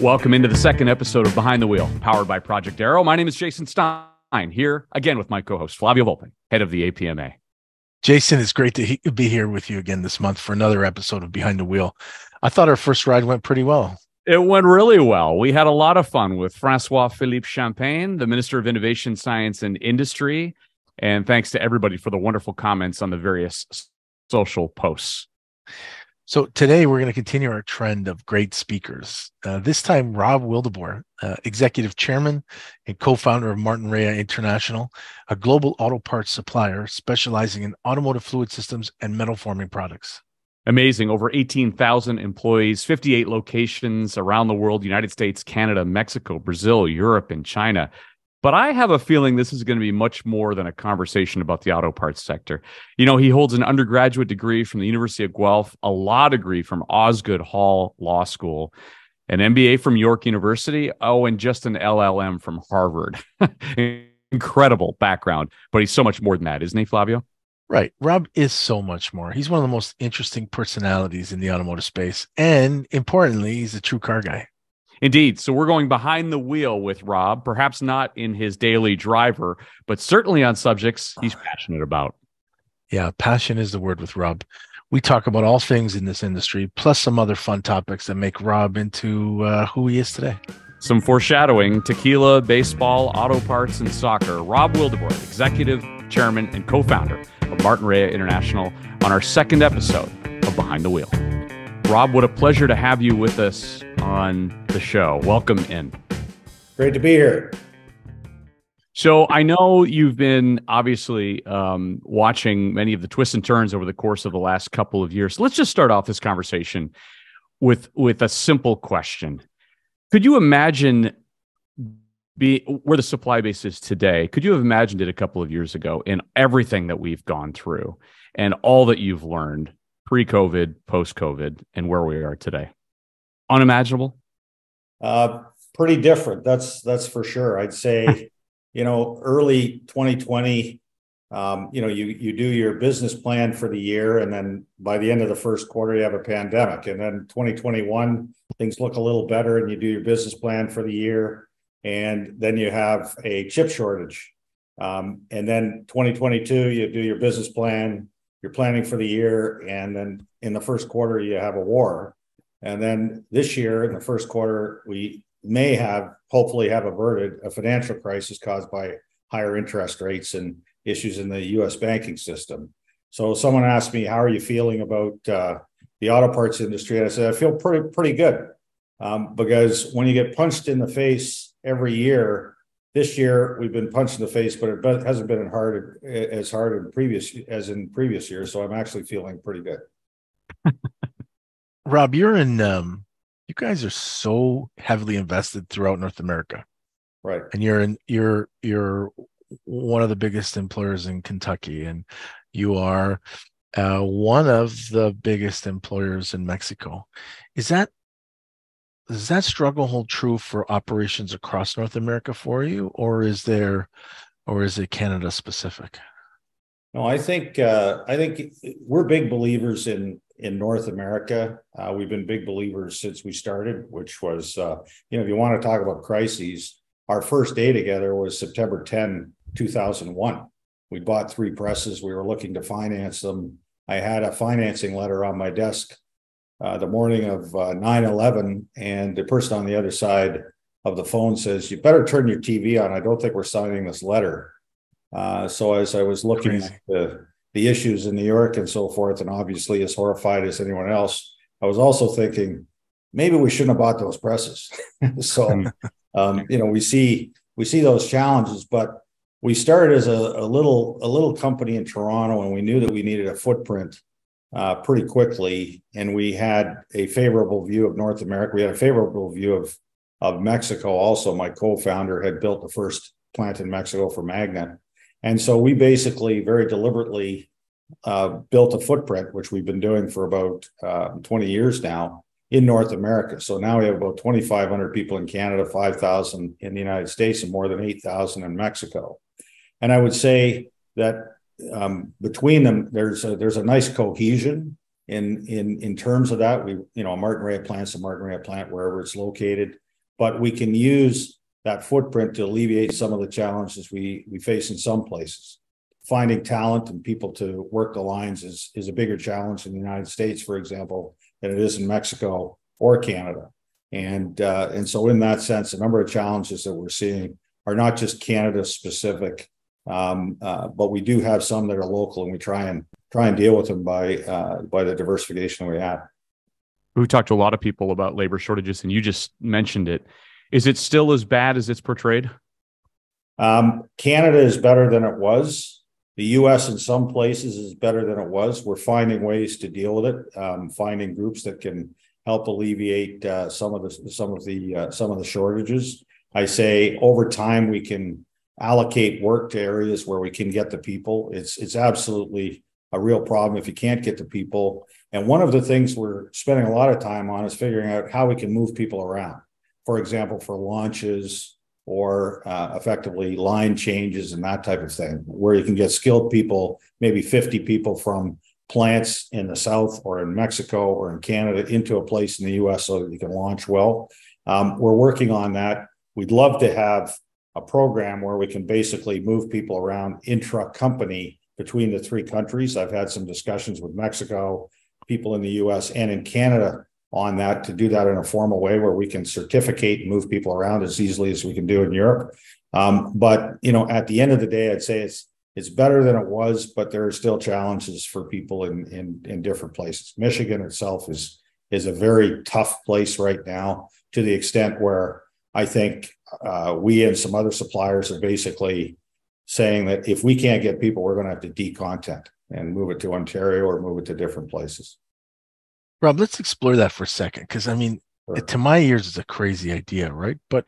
Welcome into the second episode of Behind the Wheel, powered by Project Arrow. My name is Jason Stein, here again with my co-host, Flavio Volpe, head of the APMA. Jason, it's great to be here with you again this month for another episode of Behind the Wheel. I thought our first ride went pretty well. It went really well. We had a lot of fun with Francois-Philippe Champagne, the Minister of Innovation, Science, and Industry. And thanks to everybody for the wonderful comments on the various social posts. So today we're going to continue our trend of great speakers. This time, Rob Wildeboer, Executive Chairman and co-founder of Martinrea International, a global auto parts supplier specializing in automotive fluid systems and metal forming products. Amazing. Over 18,000 employees, 58 locations around the world, United States, Canada, Mexico, Brazil, Europe, and China. But I have a feeling this is going to be much more than a conversation about the auto parts sector. You know, he holds an undergraduate degree from the University of Guelph, a law degree from Osgoode Hall Law School, an MBA from York University, and just an LLM from Harvard. Incredible background, but he's so much more than that, isn't he, Flavio? Right. Rob is so much more. He's one of the most interesting personalities in the automotive space. And importantly, he's a true car guy. Indeed. So we're going behind the wheel with Rob, perhaps not in his daily driver, but certainly on subjects he's passionate about. Yeah, passion is the word with Rob. We talk about all things in this industry, plus some other fun topics that make Rob into who he is today. Some foreshadowing: tequila, baseball, auto parts, and soccer. Rob Wildeboer, Executive Chairman and co-founder of Martinrea International, on our second episode of Behind the Wheel. Rob, what a pleasure to have you with us on the show. Welcome in. Great to be here. So I know you've been obviously watching many of the twists and turns over the course of the last couple of years. Let's just start off this conversation with a simple question. Could you imagine where the supply base is today? Could you have imagined it a couple of years ago in everything that we've gone through and all that you've learned pre-COVID, post-COVID, and where we are today? Unimaginable? Pretty different. That's for sure. I'd say, early 2020, you do your business plan for the year, and then by the end of the first quarter, you have a pandemic. And then 2021, things look a little better, and you do your business plan for the year, and then you have a chip shortage. And then 2022, you do your business plan, you're planning for the year, and then in the first quarter, you have a war. And then this year, in the first quarter, we may hopefully have averted a financial crisis caused by higher interest rates and issues in the U.S. banking system. So someone asked me, how are you feeling about the auto parts industry? And I said, I feel pretty good, because when you get punched in the face every year, this year we've been punched in the face, but it hasn't been as hard in previous years. So I'm actually feeling pretty good. Rob, you guys are so heavily invested throughout North America, right? And you're one of the biggest employers in Kentucky, and you are one of the biggest employers in Mexico. Does that struggle hold true for operations across North America for you, or is it Canada specific? No, I think we're big believers in North America. We've been big believers since we started, which was, if you want to talk about crises, our first day together was September 10, 2001. We bought 3 presses. We were looking to finance them. I had a financing letter on my desk the morning of 9/11, and the person on the other side of the phone says, "You better turn your TV on. I don't think we're signing this letter." So as I was looking at the issues in New York and so forth, and obviously as horrified as anyone else, I was also thinking maybe we shouldn't have bought those presses. So, we see those challenges, but we started as a little company in Toronto, and we knew that we needed a footprint pretty quickly, and we had a favorable view of North America. We had a favorable view of Mexico. Also, my co-founder had built the first plant in Mexico for Magna. And so we basically very deliberately built a footprint, which we've been doing for about 20 years now in North America. So now we have about 2,500 people in Canada, 5,000 in the United States, and more than 8,000 in Mexico. And I would say that between them, there's a nice cohesion in terms of that. We, Martinrea plant's a Martinrea plant wherever it's located. but we can use that footprint to alleviate some of the challenges we face in some places. Finding talent and people to work the lines is a bigger challenge in the United States, for example, than it is in Mexico or Canada. And so in that sense, a number of challenges that we're seeing are not just Canada specific, but we do have some that are local, and we try and deal with them by the diversification we have. We talked to a lot of people about labor shortages, and you just mentioned it. Is it still as bad as it's portrayed? Canada is better than it was. The U.S. in some places is better than it was. We're finding ways to deal with it, finding groups that can help alleviate some of the shortages. I say over time we can allocate work to areas where we can get the people. It's absolutely a real problem if you can't get the people. And one of the things we're spending a lot of time on is figuring out how we can move people around. For example, for launches or effectively line changes and that type of thing, where you can get skilled people, maybe 50 people from plants in the South or in Mexico or in Canada into a place in the US so that you can launch well. We're working on that. We'd love to have a program where we can basically move people around intra-company between the three countries. I've had some discussions with Mexico, people in the US and in Canada on that, to do that in a formal way where we can certificate and move people around as easily as we can do in Europe. But at the end of the day, I'd say it's better than it was, but there are still challenges for people in different places. Michigan itself is a very tough place right now, to the extent where I think we and some other suppliers are basically saying that if we can't get people, we're going to have to decontent and move it to Ontario or move it to different places. Rob, let's explore that for a second, because Sure. to my ears, it's a crazy idea, right? But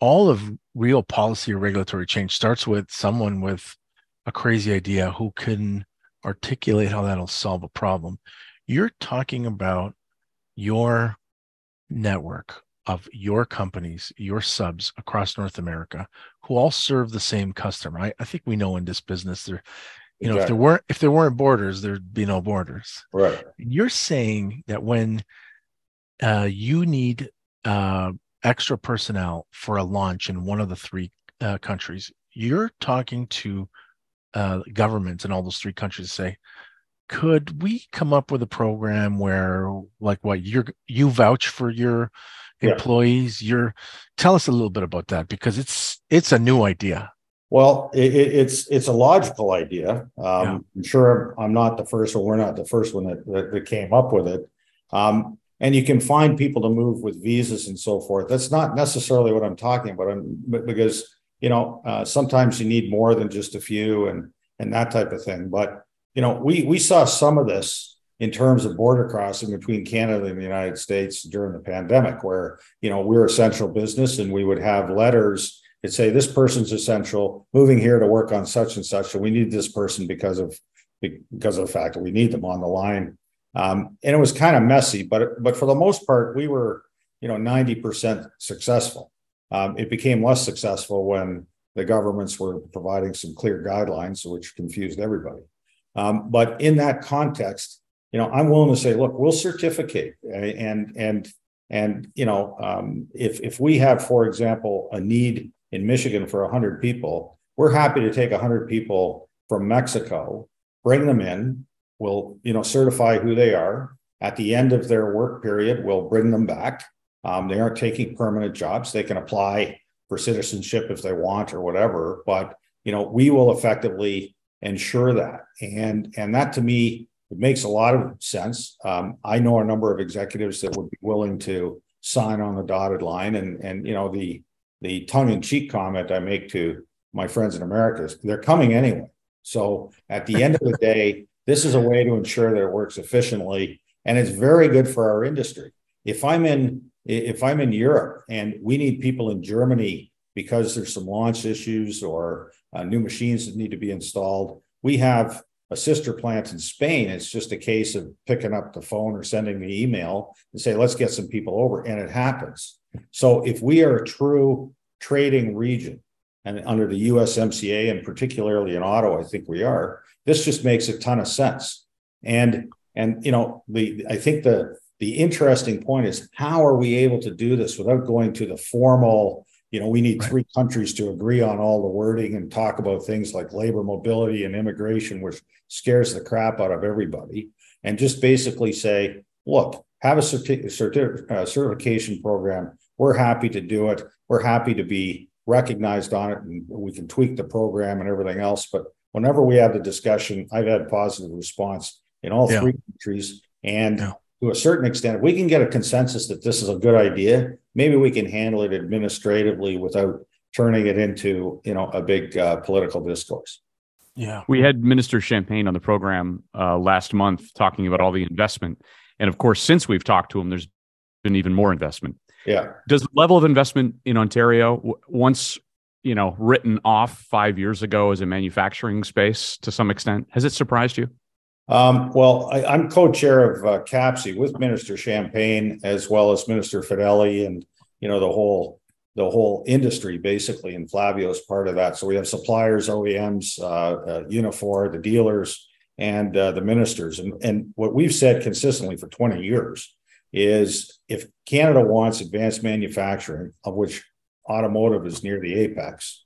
all of real policy or regulatory change starts with someone with a crazy idea who can articulate how that'll solve a problem. You're talking about your network of your companies, your subs across North America, who all serve the same customer. I think we know in this business there, Exactly. if there weren't borders, there'd be no borders. Right. You're saying that when you need extra personnel for a launch in one of the three countries, you're talking to governments in all those three countries to say, could we come up with a program where, like, you vouch for your employees? Tell us a little bit about that, because it's a new idea. Well, it's a logical idea. Yeah. I'm sure I'm not the first, or we're not the first one that came up with it. And you can find people to move with visas and so forth. That's not necessarily what I'm talking about. But because sometimes you need more than just a few and that type of thing. But we saw some of this in terms of border crossing between Canada and the United States during the pandemic, where we're essential business, and we would have letters that say this person's essential, moving here to work on such and such, and we need this person because of the fact that we need them on the line. And it was kind of messy, but for the most part, we were 90% successful. It became less successful when the governments were providing some clear guidelines, which confused everybody. But in that context, I'm willing to say, look, we'll certificate, and if we have, for example, a need in Michigan for 100 people, we're happy to take 100 people from Mexico, bring them in. We'll, certify who they are. At the end of their work period, we'll bring them back. They aren't taking permanent jobs. They can apply for citizenship if they want or whatever, but we will effectively ensure that. And that, to me, it makes a lot of sense. I know a number of executives that would be willing to sign on the dotted line, and the tongue-in-cheek comment I make to my friends in America is they're coming anyway. So at the end of the day, this is a way to ensure that it works efficiently, and it's very good for our industry. If I'm in Europe and we need people in Germany because there's some launch issues or new machines that need to be installed, we have a sister plant in Spain. It's just a case of picking up the phone or sending the email and say, let's get some people over, and it happens. So if we are a true trading region, and under the USMCA, and particularly in Ottawa, I think we are, this just makes a ton of sense. And I think the the interesting point is, how are we able to do this without going to the formal, we need three countries to agree on all the wording and talk about things like labor mobility and immigration, which scares the crap out of everybody, and just basically say, look, have a certification program. We're happy to do it. We're happy to be recognized on it, and we can tweak the program and everything else. But whenever we have the discussion, I've had positive response in all three countries. And to a certain extent, if we can get a consensus that this is a good idea, maybe we can handle it administratively without turning it into, a big political discourse. Yeah. We had Minister Champagne on the program last month talking about all the investment. And of course, since we've talked to him, there's been even more investment. Yeah. Does the level of investment in Ontario, once, written off 5 years ago as a manufacturing space to some extent, has it surprised you? Well, I'm co-chair of CAPC with Minister Champagne, as well as Minister Fedeli, and the whole industry basically, and Flavio is part of that. So we have suppliers, OEMs, Unifor, the dealers, and the ministers. And what we've said consistently for 20 years is, if Canada wants advanced manufacturing, of which automotive is near the apex,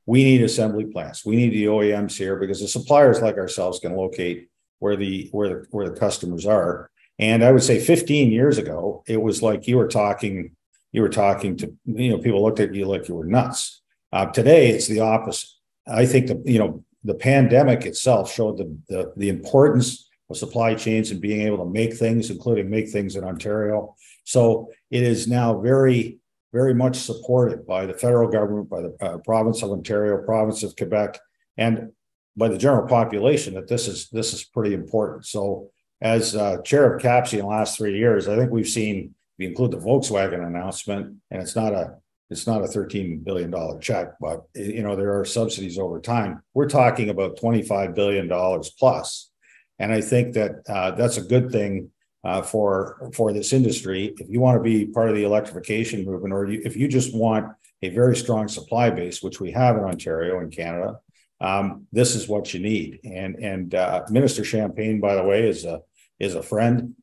we need assembly plants. We need the OEMs here, because the suppliers like ourselves can locate where the customers are. And I would say 15 years ago, it was like you were talking to, people looked at you like you were nuts. Today, it's the opposite. I think the pandemic itself showed the importance of supply chains and being able to make things, including make things in Ontario. So it is now very, very much supported by the federal government, by the province of Ontario, province of Quebec, and by the general population, that this is pretty important. So as chair of CAPC in the last 3 years, I think we've seen, if you include the Volkswagen announcement, and it's not a $13 billion check, but there are subsidies over time. We're talking about $25 billion plus. And I think that that's a good thing for this industry. If you want to be part of the electrification movement, or if you just want a very strong supply base, which we have in Ontario and Canada, this is what you need. And Minister Champagne, by the way, is a friend.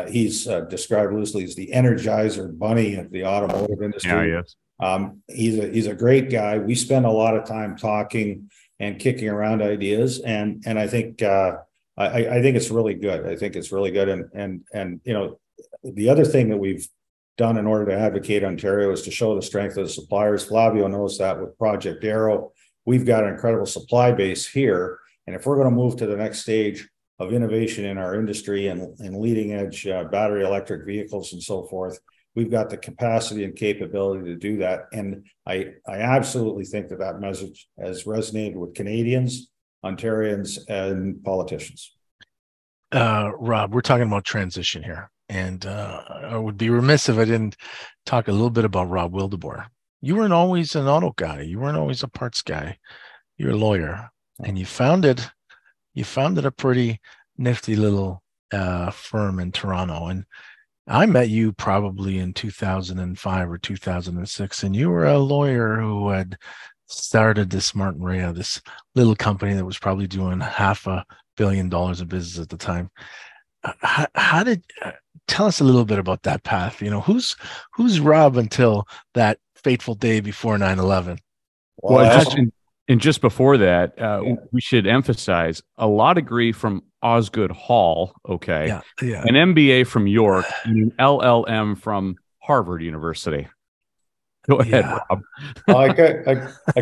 He's described loosely as the Energizer Bunny of the automotive industry. Yeah, yes. He's a great guy. We spend a lot of time talking and kicking around ideas, and I think I think it's really good. I think it's really good. And the other thing that we've done in order to advocate Ontario is to show the strength of the suppliers. Flavio knows that with Project Arrow. We've got an incredible supply base here, and if we're going to move to the next stage of innovation in our industry and leading edge battery electric vehicles and so forth, we've got the capacity and capability to do that. And I absolutely think that message has resonated with Canadians, Ontarians, and politicians. Rob, we're talking about transition here, and I would be remiss if I didn't talk a little bit about Rob Wildeboer. You weren't always an auto guy. You weren't always a parts guy. You're a lawyer, and you founded a pretty nifty little firm in Toronto. And I met you probably in 2005 or 2006, and you were a lawyer who had started this Martinrea, this little company that was probably doing $500 million of business at the time. How did tell us a little bit about that path? Who's Rob until that fateful day before 9/11? Well, just before that, we should emphasize a law degree from Osgoode Hall, okay, an MBA from York, and an LLM from Harvard University. Go ahead, Rob. Well, I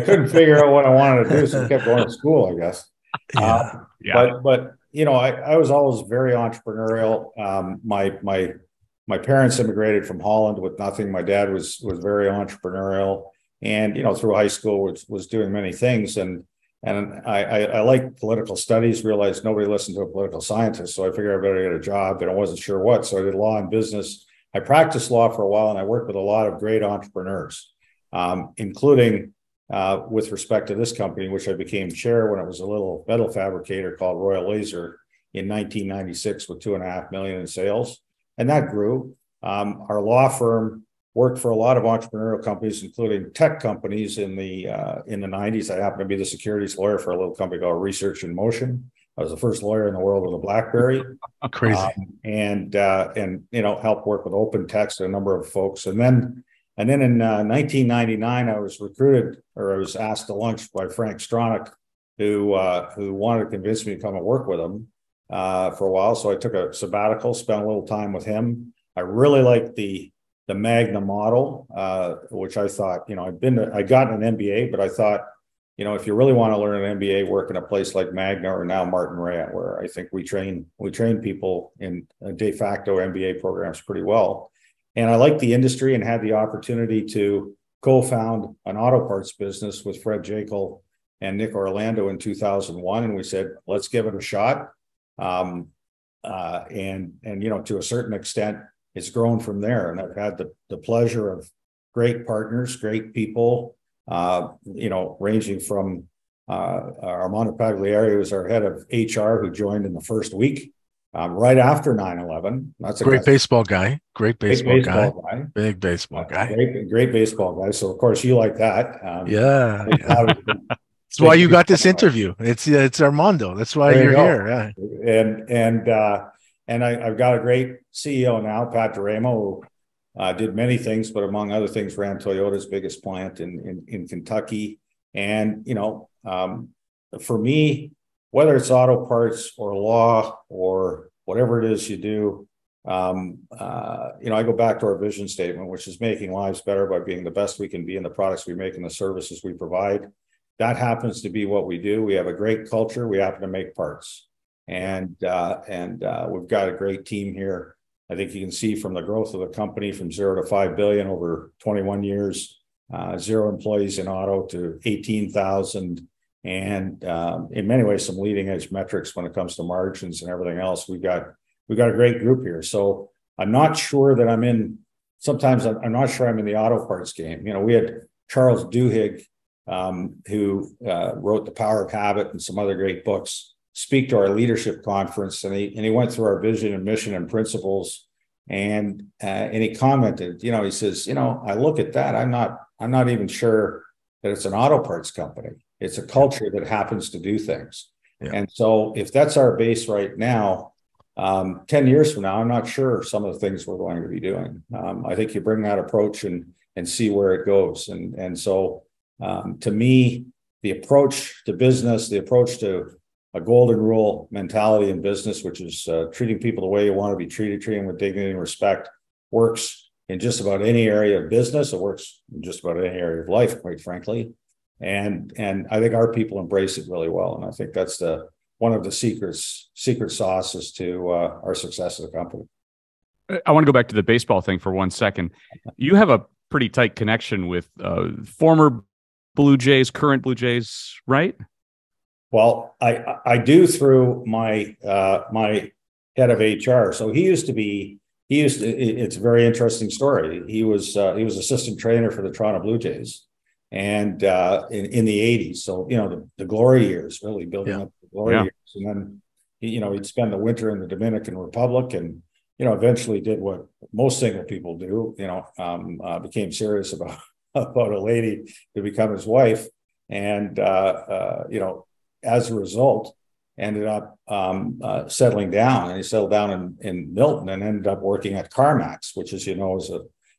couldn't figure out what I wanted to do, so I kept going to school, I guess. But I was always very entrepreneurial. My parents immigrated from Holland with nothing. My dad was very entrepreneurial, and through high school was doing many things. And I liked political studies. Realized nobody listened to a political scientist, so I figured I better get a job, and I wasn't sure what. So I did law and business. I practiced law for a while, and I worked with a lot of great entrepreneurs, including with respect to this company, which I became chair when it was a little metal fabricator called Royal Laser in 1996 with $2.5 million in sales. And that grew. Our law firm worked for a lot of entrepreneurial companies, including tech companies in the 90s. I happened to be the securities lawyer for a little company called Research in Motion, I was the first lawyer in the world with a BlackBerry. Crazy. And helped work with Open Text and a number of folks. And then in 1999, I was recruited, or I was asked to lunch by Frank Stronach, who wanted to convince me to come and work with him for a while. So I took a sabbatical, spent a little time with him. I really liked the Magna model, which I thought, I'd gotten an MBA, but I thought, if you really want to learn an MBA, work in a place like Magna or now Martinrea, where I think we train people in de facto MBA programs pretty well. And I liked the industry and had the opportunity to co-found an auto parts business with Fred Jekyll and Nick Orlando in 2001. And we said, let's give it a shot. And to a certain extent, it's grown from there. And I've had the pleasure of great partners, great people, ranging from Armando Pagliari, was our head of HR, who joined in the first week, right after 9/11. That's a great baseball guy. Great baseball guy. Big baseball guy. Great baseball guy. So of course you like that. Yeah. That's why you got this interview. It's Armando. That's why you're here. Yeah. And I've got a great CEO now, Pat Duramo, who did many things, but among other things, ran Toyota's biggest plant in Kentucky. And, for me, whether it's auto parts or law or whatever it is you do, I go back to our vision statement, which is making lives better by being the best we can be in the products we make and the services we provide. That happens to be what we do. We have a great culture. We happen to make parts. And we've got a great team here. I think you can see from the growth of the company from 0 to 5 billion over 21 years, 0 employees in auto to 18,000. And in many ways, some leading edge metrics when it comes to margins and everything else. We've got a great group here. So I'm not sure that sometimes I'm not sure I'm in the auto parts game. We had Charles Duhigg, who wrote The Power of Habit and some other great books, speak to our leadership conference, and he went through our vision and mission and principles, and he commented, he says, I look at that, I'm not even sure that it's an auto parts company. It's a culture that happens to do things. Yeah. And so if that's our base right now, 10 years from now, I'm not sure some of the things we're going to be doing. I think you bring that approach and see where it goes. And so to me, the approach to business, the approach to a golden rule mentality in business, which is treating people the way you want to be treated, treating them with dignity and respect, works in just about any area of business. It works in just about any area of life, quite frankly. And I think our people embrace it really well. And I think that's one of the secret sauces to our success as a company. I want to go back to the baseball thing for 1 second. You have a pretty tight connection with former Blue Jays, current Blue Jays, right? Well, I do through my head of HR. So it's a very interesting story. He was assistant trainer for the Toronto Blue Jays, and in the 80s. So the glory years, really building up the glory years, and then he'd spend the winter in the Dominican Republic, and eventually did what most single people do. Became serious about a lady to become his wife, and as a result, ended up settling down, and he settled down in Milton and ended up working at CarMax, which, as you know,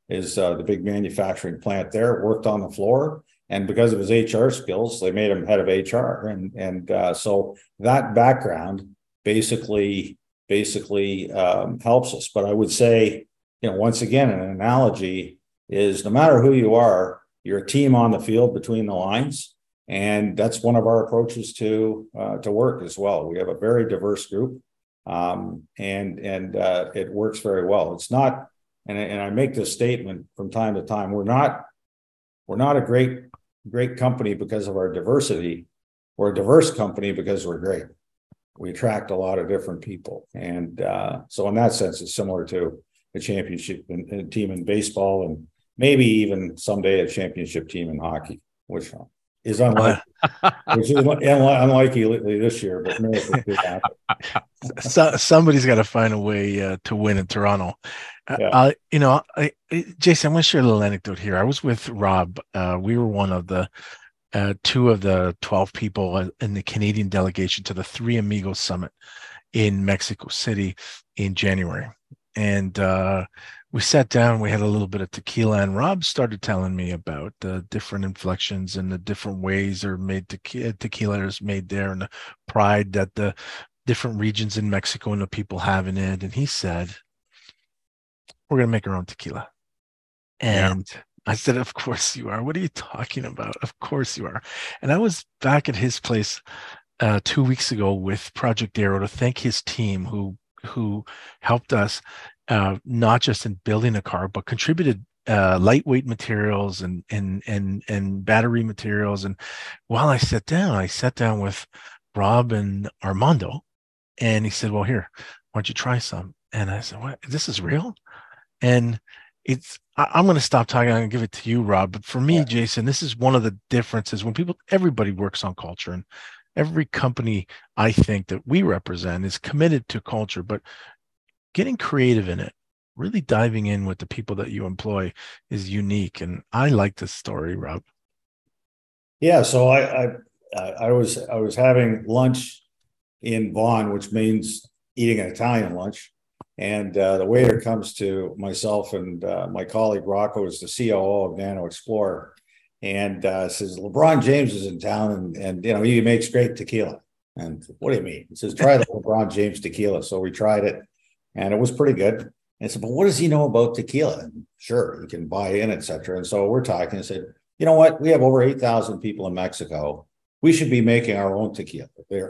is the big manufacturing plant there. Worked on the floor, and because of his HR skills, they made him head of HR, and so that background basically helps us. But I would say, once again, an analogy is no matter who you are, you're a team on the field between the lines. And that's one of our approaches to work as well. We have a very diverse group, and it works very well. It's not, and I make this statement from time to time. We're not a great company because of our diversity. We're a diverse company because we're great. We attract a lot of different people, and so in that sense, it's similar to a championship team in baseball, and maybe even someday a championship team in hockey, which is unlikely, unlikely this year, but miracles do happen. Somebody's got to find a way to win in Toronto. Jason, I'm going to share a little anecdote here. I was with Rob. We were one of the two of the 12 people in the Canadian delegation to the Three Amigos Summit in Mexico City in January. And we sat down, we had a little bit of tequila, and Rob started telling me about the different inflections and the different ways they're made, tequila is made there, and the pride that the different regions in Mexico and the people have in it. And he said, we're going to make our own tequila. And I said, of course you are. What are you talking about? Of course you are. And I was back at his place 2 weeks ago with Project Arrow to thank his team who helped us not just in building a car, but contributed lightweight materials and battery materials. And while I sat down with Rob and Armando, and he said, well, here, why don't you try some? And I said, what? This is real? And I'm going to stop talking. I'm going to give it to you, Rob. But for me, Jason, this is one of the differences when everybody works on culture, and every company I think that we represent is committed to culture, but getting creative in it, really diving in with the people that you employ is unique. And I like this story, Rob. Yeah. So I was having lunch in Vaughan, which means eating an Italian lunch. And the waiter comes to myself and my colleague Rocco, is the COO of Nano Explorer, and says, LeBron James is in town, and he makes great tequila. And what do you mean? He says, try the LeBron James tequila. So we tried it, and it was pretty good. And I said, but what does he know about tequila? And sure, he can buy in, etc. And so we're talking. I said, you know what? We have over 8,000 people in Mexico. We should be making our own tequila.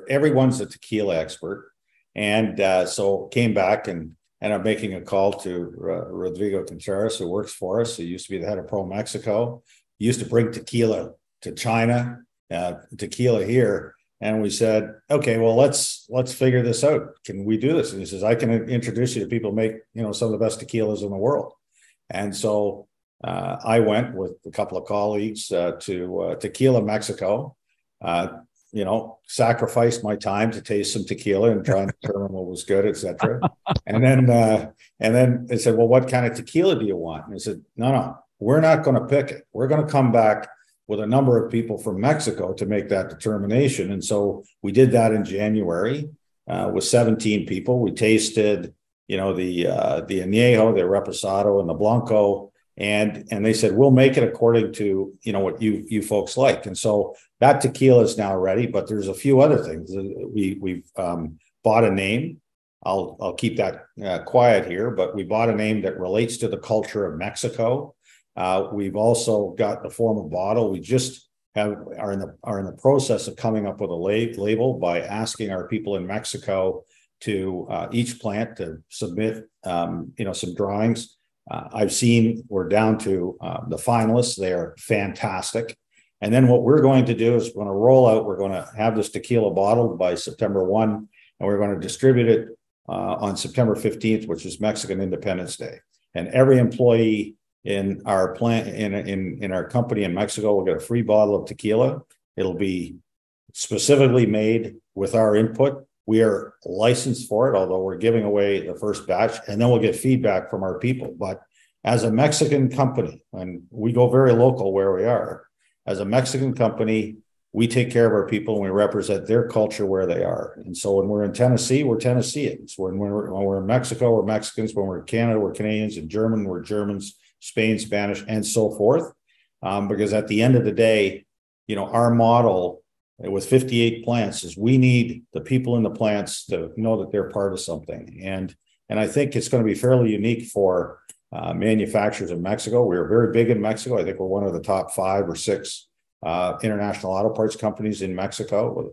Everyone's a tequila expert. And so came back and I'm making a call to Rodrigo Contreras, who works for us. He used to be the head of Pro Mexico. He used to bring tequila to China, tequila here. And we said, okay, well, let's figure this out. Can we do this? And he says, I can introduce you to people who make, some of the best tequilas in the world. And so I went with a couple of colleagues to Tequila, Mexico. Sacrificed my time to taste some tequila and try and determine what was good, et cetera. And then they said, well, what kind of tequila do you want? And I said, no, we're not going to pick it. We're going to come back with a number of people from Mexico to make that determination. And so we did that in January with 17 people. We tasted, the Añejo, the Reposado, and the Blanco. And they said, we'll make it according to, what you folks like. And so that tequila is now ready, but there's a few other things. We've bought a name. I'll keep that quiet here, but we bought a name that relates to the culture of Mexico. We've also got the form of bottle. We just are in the process of coming up with a label by asking our people in Mexico to each plant to submit, some drawings. I've seen we're down to the finalists. They are fantastic. And then what we're going to do is we're going to roll out. We're going to have this tequila bottled by September 1, and we're going to distribute it on September 15th, which is Mexican Independence Day. And every employee in our plant, in our company in Mexico, will get a free bottle of tequila. It'll be specifically made with our input. We are licensed for it, although we're giving away the first batch, and then we'll get feedback from our people. But as a Mexican company, and we go very local where we are, as a Mexican company, we take care of our people and we represent their culture where they are. And so when we're in Tennessee, we're Tennesseans. When we're in Mexico, we're Mexicans. When we're in Canada, we're Canadians. In German, we're Germans, Spain, Spanish, and so forth. Because at the end of the day, our model with 58 plants is we need the people in the plants to know that they're part of something. And I think it's going to be fairly unique for manufacturers in Mexico. We're very big in Mexico. I think we're one of the top 5 or 6 international auto parts companies in Mexico,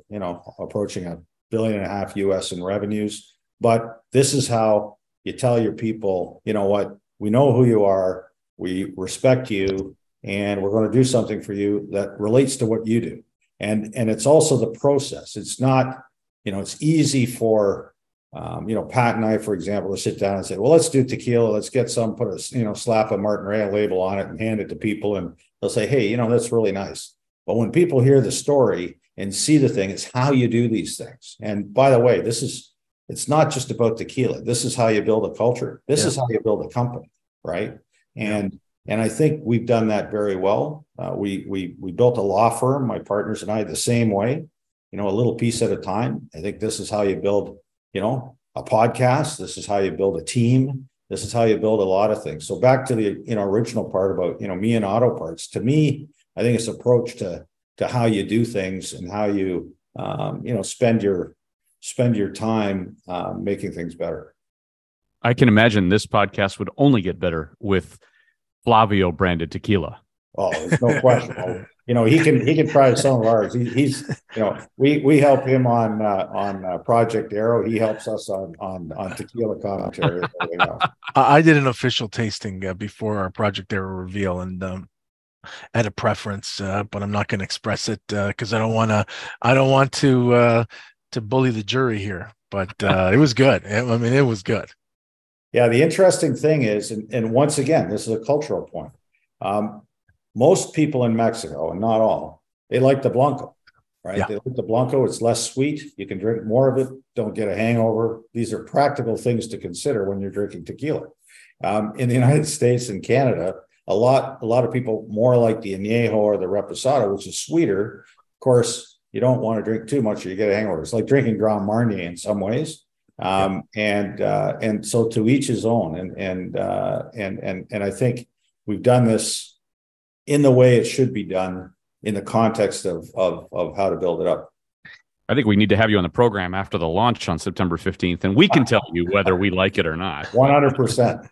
approaching $1.5 billion US in revenues. But this is how you tell your people, you know what, we know who you are, we respect you, and we're going to do something for you that relates to what you do. And it's also the process. It's not, it's easy for, Pat and I, for example, to sit down and say, well, let's do tequila. Let's get some, put a, slap a Martinrea label on it and hand it to people. And they'll say, hey, that's really nice. But when people hear the story and see the thing, it's how you do these things. And by the way, it's not just about tequila. This is how you build a culture. This is how you build a company, right? And And I think we've done that very well. We built a law firm, my partners and I, the same way, a little piece at a time. I think this is how you build, a podcast. This is how you build a team. This is how you build a lot of things. So back to the original part about me and auto parts. To me, I think it's approach to how you do things and how you spend your time making things better. I can imagine this podcast would only get better with Flavio branded tequila. Oh, there's no question. He can try some of ours. He's we help him on Project Arrow. He helps us on tequila commentary. I did an official tasting before our Project Arrow reveal, and had a preference, but I'm not going to express it because I don't want to bully the jury here. But it was good. I mean, it was good. Yeah, the interesting thing is, and once again, this is a cultural point. Most people in Mexico, and not all, they like the Blanco, right? Yeah. They like the Blanco. It's less sweet. You can drink more of it. Don't get a hangover. These are practical things to consider when you're drinking tequila. In the United States and Canada, a lot of people more like the Añejo or the Reposado, which is sweeter. Of course, you don't want to drink too much or you get a hangover. It's like drinking Grand Marnier in some ways. And so to each his own. And I think we've done this in the way it should be done in the context of how to build it up. I think we need to have you on the program after the launch on September 15th, and we can tell you whether we like it or not. 100%.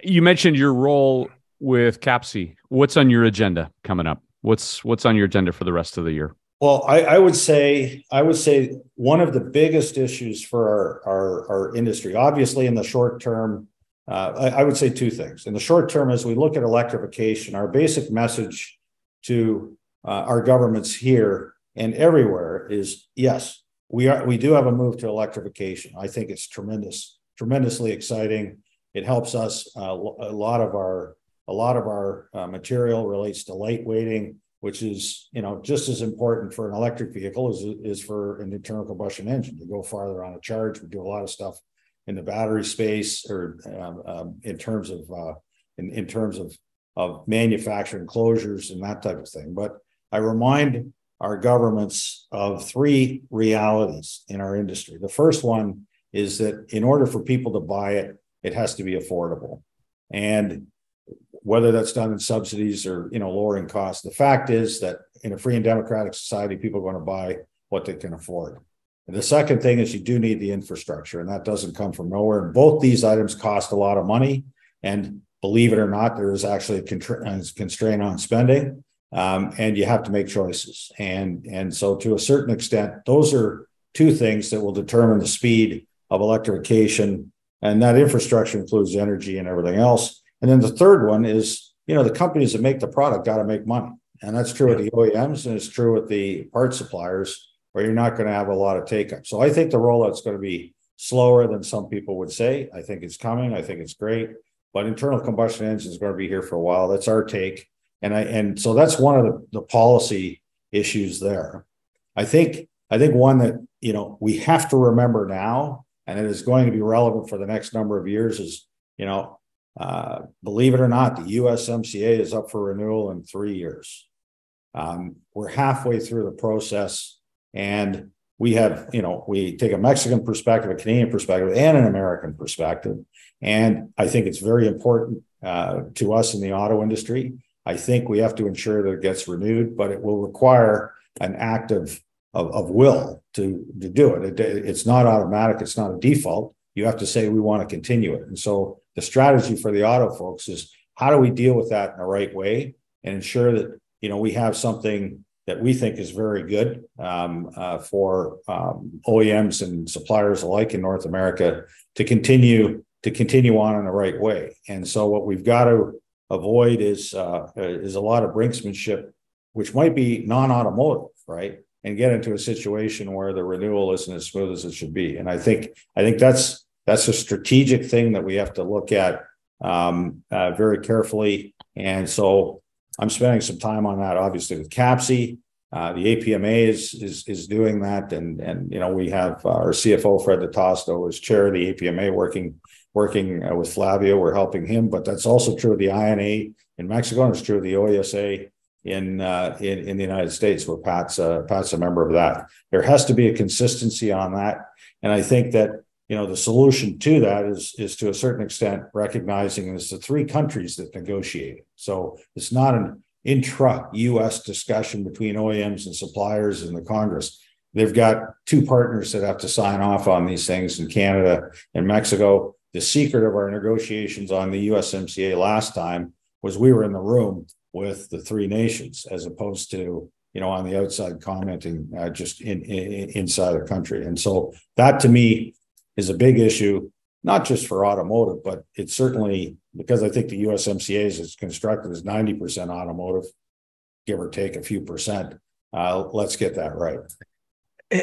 You mentioned your role with CAPC. What's on your agenda coming up? What's on your agenda for the rest of the year? Well, I would say one of the biggest issues for our industry, obviously in the short term, I would say two things. In the short term, as we look at electrification, our basic message to our governments here and everywhere is, yes, we do have a move to electrification. I think it's tremendously exciting. It helps us. A lot of our material relates to lightweighting, which is just as important for an electric vehicle as is for an internal combustion engine. You go farther on a charge. We do a lot of stuff in the battery space, or in terms of manufacturing closures and that type of thing. But I remind our governments of three realities in our industry. The first one is that in order for people to buy it, it has to be affordable. And whether that's done in subsidies or lowering costs, the fact is that in a free and democratic society, people are going to buy what they can afford. And the second thing is you do need the infrastructure, and that doesn't come from nowhere. And both these items cost a lot of money. And believe it or not, there is actually a constraint on spending, and you have to make choices. And so to a certain extent, those are two things that will determine the speed of electrification. And that infrastructure includes energy and everything else. And then the third one is, the companies that make the product got to make money. And that's true with the OEMs, and it's true with the parts suppliers, where you're not going to have a lot of take-up. So I think the rollout's going to be slower than some people would say. I think it's coming. I think it's great. But internal combustion engine is going to be here for a while. That's our take. And so that's one of the policy issues there. I think one that, we have to remember now, and it is going to be relevant for the next number of years, is, believe it or not, the USMCA is up for renewal in 3 years. We're halfway through the process, and we have, we take a Mexican perspective, a Canadian perspective, and an American perspective. And I think it's very important to us in the auto industry. I think we have to ensure that it gets renewed, but it will require an act of will to do it. It's not automatic. It's not a default. You have to say, we want to continue it. And so the strategy for the auto folks is, how do we deal with that in the right way and ensure that, we have something that we think is very good for OEMs and suppliers alike in North America to continue on in the right way. And so what we've got to avoid is a lot of brinksmanship, which might be non-automotive, right? And get into a situation where the renewal isn't as smooth as it should be. And I think that's a strategic thing that we have to look at very carefully. And so I'm spending some time on that, obviously, with CAPC. The APMA is doing that, and we have our CFO Fred DeTosto as chair of the APMA, working working with Flavio. We're helping him, but that's also true of the INA in Mexico, and it's true of the OESA in the United States, where Pat's a member of that. There has to be a consistency on that, and I think that the solution to that is to a certain extent recognizing it's the three countries that negotiate. So it's not an intra-U.S. discussion between OEMs and suppliers in the Congress. They've got two partners that have to sign off on these things in Canada and Mexico. The secret of our negotiations on the USMCA last time was we were in the room with the three nations, as opposed to, on the outside commenting just inside the country. And so that, to me, is a big issue, not just for automotive, but it's certainly, because I think the USMCA is constructed as 90% automotive, give or take a few percent. Let's get that right.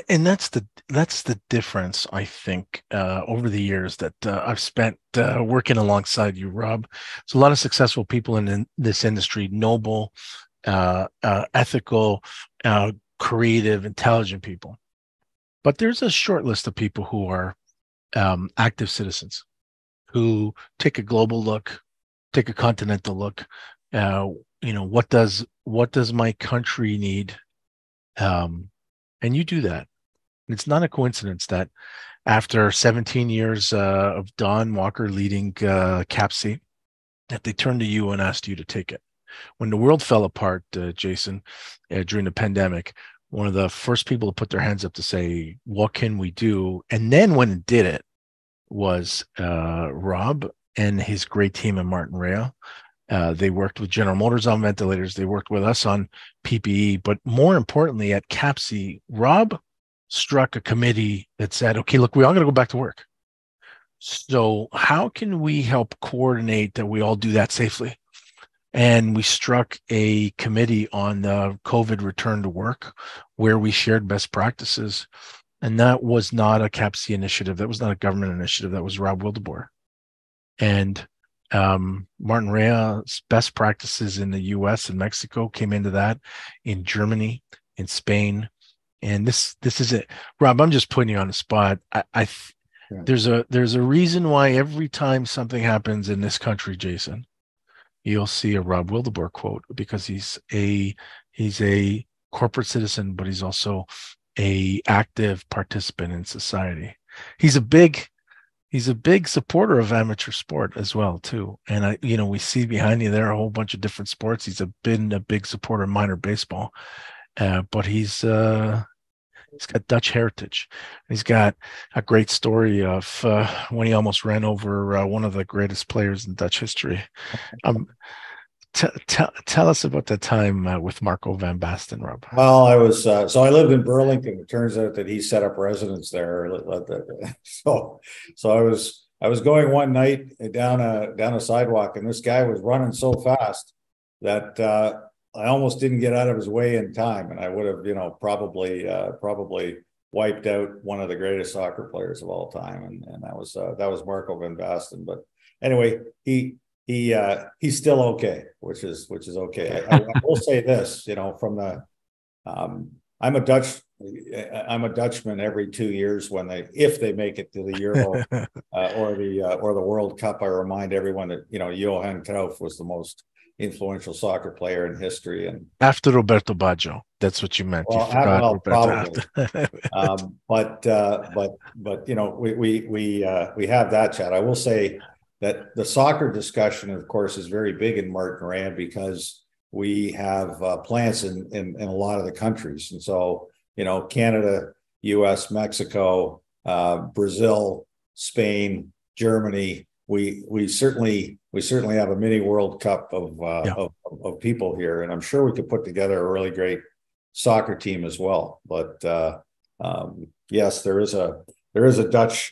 And that's the difference, I think, over the years that I've spent working alongside you, Rob. There's a lot of successful people in this industry, noble, ethical, creative, intelligent people. But there's a short list of people who are active citizens, who take a global look, take a continental look. What does my country need? And you do that. And it's not a coincidence that after 17 years of Don Walker leading CAPC, that they turned to you and asked you to take it. When the world fell apart, Jason, during the pandemic, one of the first people to put their hands up to say, what can we do? And then when it did it was Rob and his great team in Martinrea. They worked with General Motors on ventilators. They worked with us on PPE. But more importantly, at CAPC, Rob struck a committee that said, okay, look, we all got to go back to work. So how can we help coordinate that we all do that safely? And we struck a committee on the COVID return to work, where we shared best practices. And that was not a CAPC initiative. That was not a government initiative. That was Rob Wildeboer. And Martinrea's best practices in the US and Mexico came into that, in Germany, in Spain. And this is it. Rob, I'm just putting you on the spot. There's a reason why every time something happens in this country, Jason, you'll see a Rob Wildeboer quote, because he's a corporate citizen, but he's also a active participant in society. He's a big supporter of amateur sport as well too. And we see behind you there a whole bunch of different sports. He's been a big supporter of minor baseball, but he's got Dutch heritage. He's got a great story of when he almost ran over one of the greatest players in Dutch history. Tell us about that time with Marco van Basten, Rob. Well, I was so I lived in Burlington. It turns out that he set up residence there. So I was going one night down a sidewalk, and this guy was running so fast that I almost didn't get out of his way in time, and I would have, probably wiped out one of the greatest soccer players of all time, and that was Marco van Basten. But anyway, he's still okay, which is okay. I will say this, from the I'm a Dutchman every 2 years if they make it to the Euro or the World Cup. I remind everyone that Johan Cruyff was the most influential soccer player in history, and after Roberto Baggio. That's what you meant. Well, you forgot probably. We have that chat. I will say that the soccer discussion, of course, is very big in Martinrea, because we have plants in a lot of the countries. And so, Canada, US, Mexico, Brazil, Spain, Germany, we certainly have a mini World Cup of people here. And I'm sure we could put together a really great soccer team as well. But yes, there is a Dutch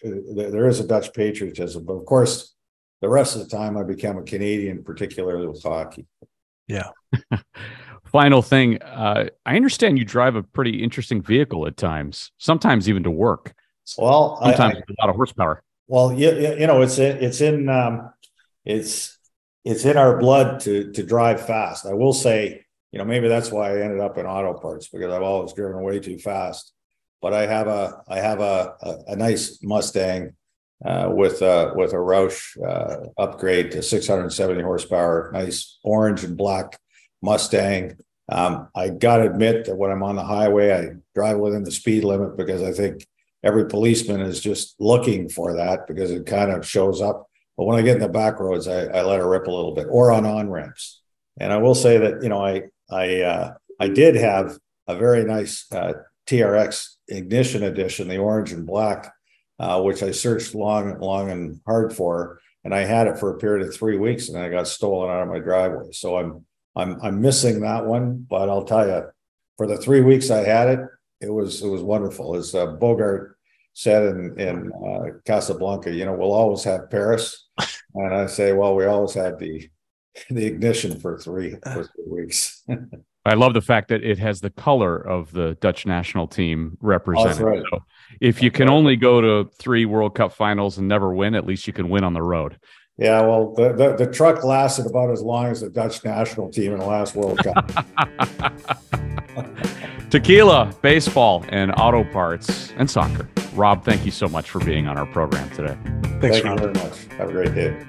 patriotism, but of course, the rest of the time I became a Canadian, particularly with hockey. Yeah. Final thing. I understand you drive a pretty interesting vehicle at times, sometimes even to work. Well, sometimes with a lot of horsepower. Well, it's in our blood to drive fast. I will say, maybe that's why I ended up in auto parts, because I've always driven way too fast. But I have a nice Mustang with a Roush upgrade to 670 horsepower, nice orange and black Mustang. I got to admit that when I'm on the highway, I drive within the speed limit because I think every policeman is just looking for that because it kind of shows up. But when I get in the back roads, I let her rip a little bit, or on ramps. And I will say that, you know, I did have a very nice TRX ignition edition, the orange and black, which I searched long and hard for, and I had it for a period of 3 weeks, and then I got stolen out of my driveway. So I'm missing that one, but I'll tell you, for the 3 weeks I had it, it was wonderful. As Bogart said in Casablanca, you know, we'll always have Paris, and I say, well, we always had the ignition for 3 weeks. I love the fact that it has the color of the Dutch national team represented. That's right. So if you can only go to 3 World Cup finals and never win, at least you can win on the road. Yeah, well, the truck lasted about as long as the Dutch national team in the last World Cup. Tequila, baseball, and auto parts, and soccer. Rob, thank you so much for being on our program today. Thanks, Thank you very much. Have a great day.